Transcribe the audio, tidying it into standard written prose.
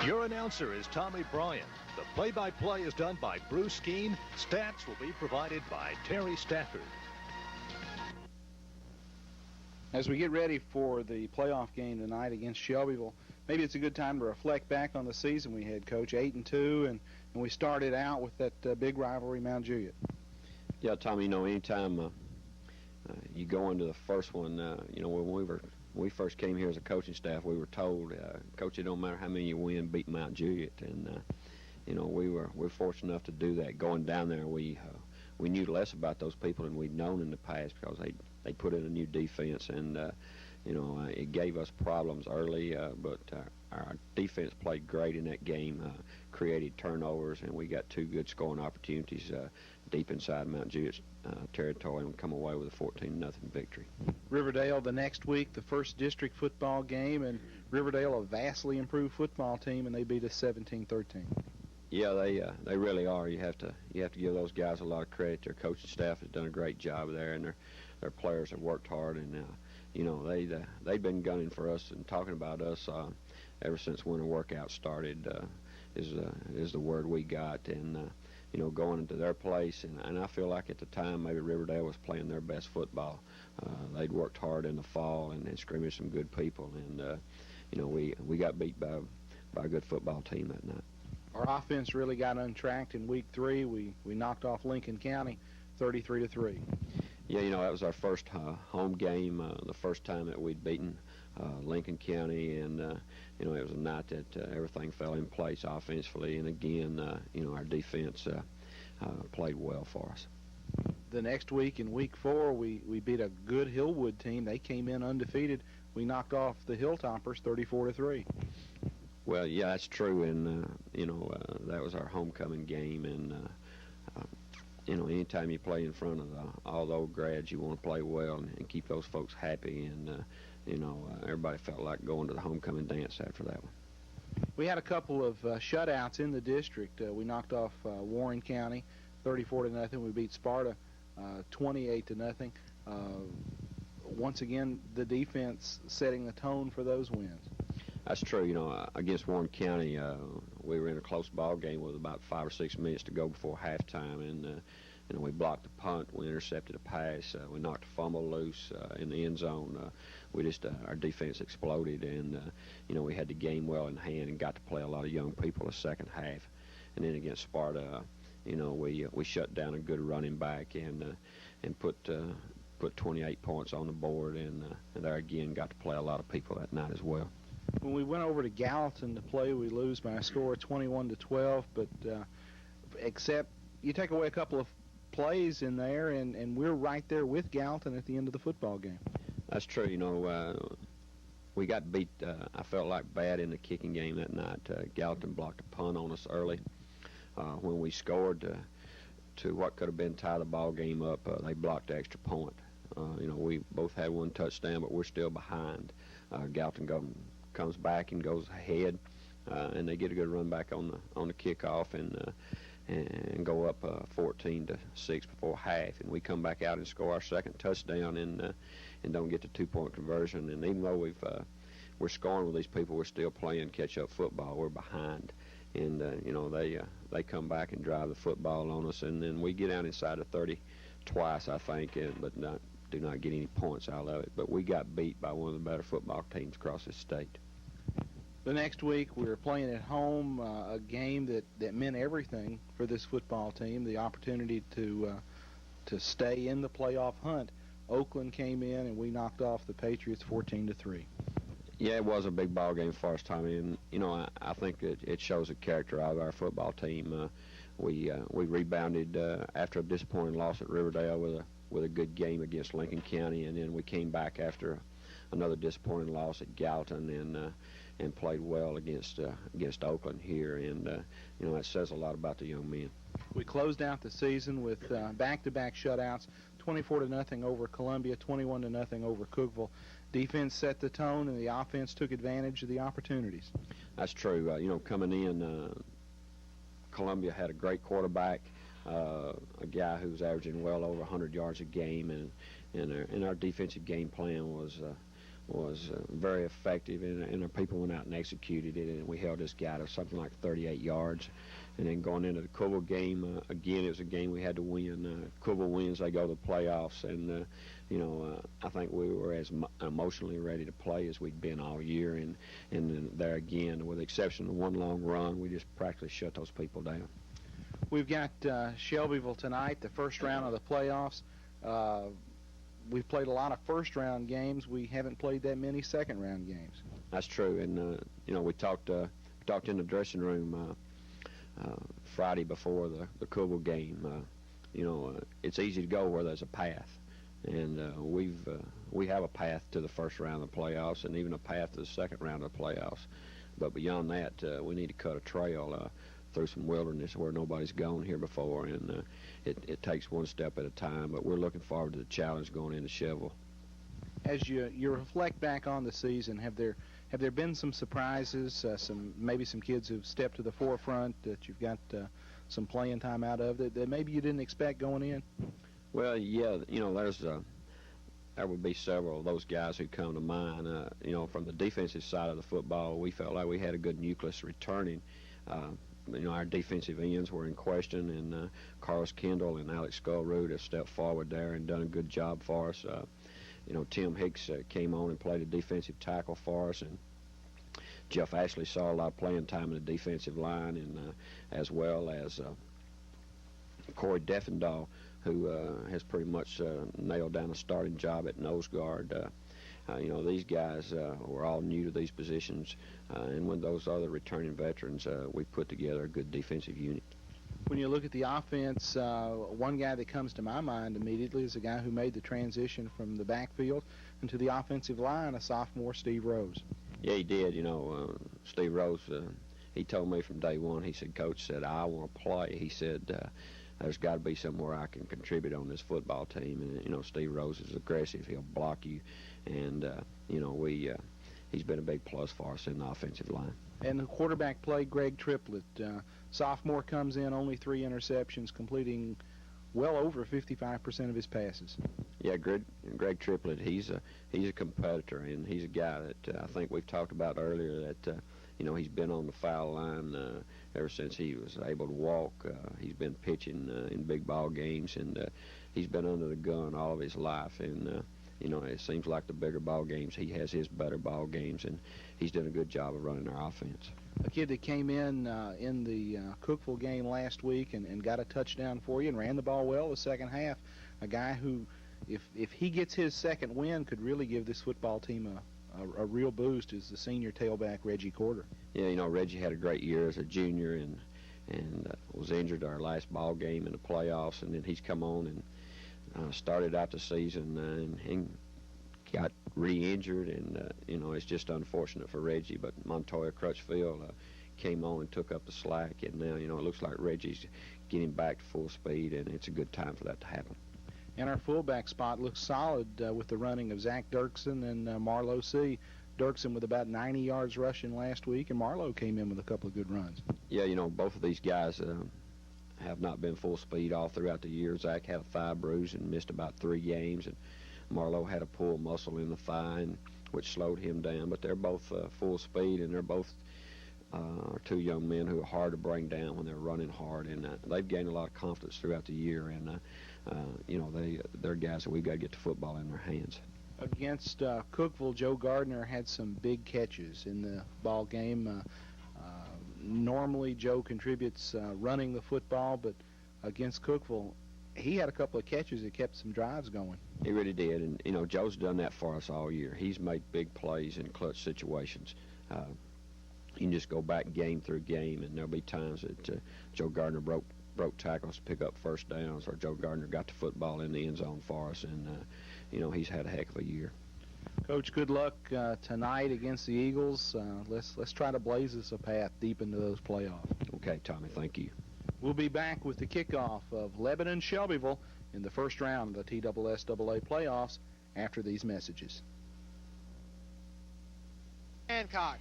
Your announcer is Tommy Bryan. The play-by-play is done by Bruce Skeen. Stats will be provided by Terry Stafford. As we get ready for the playoff game tonight against Shelbyville, maybe it's a good time to reflect back on the season we had, Coach. 8-2, and we started out with that big rivalry, Mount Juliet. Yeah, Tommy, you know, anytime you go into the first one, you know, when we first came here as a coaching staff, we were told, Coach, it don't matter how many you win, beat Mount Juliet. And, you know, we're fortunate enough to do that. Going down there, we knew less about those people than we'd known in the past because they put in a new defense, and you know, it gave us problems early, but our defense played great in that game, created turnovers, and we got 2 good scoring opportunities deep inside Mount Juliet's territory, and come away with a 14-0 victory. Riverdale the next week, the first district football game, and Riverdale, a vastly improved football team, and they beat us 17-13. Yeah, they really are. You have to give those guys a lot of credit. Their coaching staff has done a great job there, and their players have worked hard, and you know, they've been gunning for us and talking about us ever since winter workout started. Is the word we got, and you know, going into their place, and I feel like at the time maybe Riverdale was playing their best football. They'd worked hard in the fall and scrimmaged some good people, and you know, we got beat by a good football team that night. Our offense really got untracked in week 3. We knocked off Lincoln County 33-3. Yeah, you know, that was our first home game, the first time that we'd beaten Lincoln County, and you know, it was a night that everything fell in place offensively, and again, you know, our defense played well for us. The next week, in week 4, we beat a good Hillwood team. They came in undefeated. We knocked off the Hilltoppers 34-3. Well, yeah, that's true, and you know, that was our homecoming game, and you know, anytime you play in front of all the old grads, you want to play well and keep those folks happy, and you know, everybody felt like going to the homecoming dance after that one. We had a couple of shutouts in the district. We knocked off Warren County 34-0. We beat Sparta 28-0. Once again, the defense setting the tone for those wins. That's true. You know, against Warren County, we were in a close ball game with about 5 or 6 minutes to go before halftime, and you know, we blocked a punt, we intercepted a pass, we knocked a fumble loose in the end zone. We just our defense exploded, and you know, we had the game well in hand and got to play a lot of young people the second half. And then against Sparta, you know, we shut down a good running back and put 28 points on the board, and there again got to play a lot of people that night as well. When we went over to Gallatin to play, we lose by a score of 21-12, but except you take away a couple of plays in there, and we're right there with Gallatin at the end of the football game. That's true. You know, we got beat, I felt like, bad in the kicking game that night. Gallatin blocked a punt on us early. When we scored to what could have been tie the ball game up, they blocked the extra point. You know, we both had 1 touchdown, but we're still behind. Gallatin comes back and goes ahead, and they get a good run back on the kickoff, and go up 14-6 before half, and we come back out and score our second touchdown, and don't get the 2-point conversion. And even though we're scoring with these people, we're still playing catch-up football. We're behind, and you know, they come back and drive the football on us, and then we get out inside the 30 twice, I think, but do not get any points out of it. But we got beat by one of the better football teams across the state. The next week, we were playing at home, a game that meant everything for this football team, the opportunity to stay in the playoff hunt. Oakland came in, and we knocked off the Patriots 14-3. Yeah, it was a big ball game for us, Tommy, and you know, I think it shows the character of our football team. We rebounded after a disappointing loss at Riverdale with a good game against Lincoln County, and then we came back after another disappointing loss at Gallatin, and played well against Oakland here, and you know, that says a lot about the young men. We closed out the season with back-to-back shutouts: 24-0 over Columbia, 21-0 over Cookeville. Defense set the tone, and the offense took advantage of the opportunities. That's true. You know, coming in, Columbia had a great quarterback, a guy who was averaging well over 100 yards a game, and our defensive game plan was was very effective, and our people went out and executed it, and we held this guy to something like 38 yards. And then going into the Cookville game, again, it was a game we had to win. Cookville wins, they go to the playoffs, and I think we were as emotionally ready to play as we'd been all year, and then there again, with the exception of one long run, we just practically shut those people down. We've got Shelbyville tonight, the first round of the playoffs. We've played a lot of first-round games. We haven't played that many second-round games. That's true, and we talked in the dressing room Friday before the Cookville game. It's easy to go where there's a path, and we have a path to the first round of the playoffs, and even a path to the second round of the playoffs. But beyond that, we need to cut a trail through some wilderness where nobody's gone here before, and it takes one step at a time. But we're looking forward to the challenge going into Shelbyville. As you reflect back on the season, have there been some surprises, maybe some kids who've stepped to the forefront that you've got some playing time out of that maybe you didn't expect going in? Well, yeah, there would be several of those guys who come to mind. From the defensive side of the football, we felt like we had a good nucleus returning. Our defensive ends were in question, and Carlos Kendall and Alex Skullroot have stepped forward there and done a good job for us. Tim Hicks came on and played a defensive tackle for us, and Jeff Ashley saw a lot of playing time in the defensive line, and as well as Corey Deffendahl, who has pretty much nailed down a starting job at nose guard. These guys were all new to these positions, and when those other returning veterans, we put together a good defensive unit. When you look at the offense, one guy that comes to my mind immediately is a guy who made the transition from the backfield into the offensive line, a sophomore, Steve Rose. Yeah, he did. Steve Rose, he told me from day one, he said, Coach said, I want to play. He said, there's got to be somewhere I can contribute on this football team. And, Steve Rose is aggressive. He'll block you. And, he's been a big plus for us in the offensive line. And the quarterback play, Greg Triplett. Sophomore comes in, only 3 interceptions, completing well over 55% of his passes. Yeah, Greg Triplett, he's a competitor, and he's a guy that I think we've talked about earlier that, he's been on the foul line ever since he was able to walk. He's been pitching in big ball games, and he's been under the gun all of his life. And, it seems like the bigger ball games, he has his better ball games, and he's done a good job of running our offense. A kid that came in the Cookville game last week and got a touchdown for you and ran the ball well the second half. A guy who, if he gets his second win, could really give this football team a real boost is the senior tailback, Reggie Corder. Yeah, Reggie had a great year as a junior and was injured our last ball game in the playoffs, and then he's come on and started out the season and got re-injured, and it's just unfortunate for Reggie. But Montoya Crutchfield came on and took up the slack, and now it looks like Reggie's getting back to full speed, and it's a good time for that to happen. And our fullback spot looks solid with the running of Zach Dirksen and Marlowe C. Dirksen with about 90 yards rushing last week, and Marlowe came in with a couple of good runs. Yeah, both of these guys have not been full speed all throughout the year. Zach had a thigh bruise and missed about 3 games, and Marlowe had a pulled muscle in the thigh, which slowed him down. But they're both full speed, and they're both 2 young men who are hard to bring down when they're running hard, and they've gained a lot of confidence throughout the year, and they're guys that we've got to get the football in their hands. Against Cookville, Joe Gardner had some big catches in the ball game. Normally, Joe contributes running the football, but against Cookville, he had a couple of catches that kept some drives going. He really did, and Joe's done that for us all year. He's made big plays in clutch situations. You can just go back game through game, and there'll be times that Joe Gardner broke tackles to pick up first downs, or Joe Gardner got the football in the end zone for us, and he's had a heck of a year. Coach, good luck tonight against the Eagles. Let's try to blaze us a path deep into those playoffs. Okay, Tommy, thank you. We'll be back with the kickoff of Lebanon-Shelbyville in the first round of the TSSAA playoffs after these messages. Hancock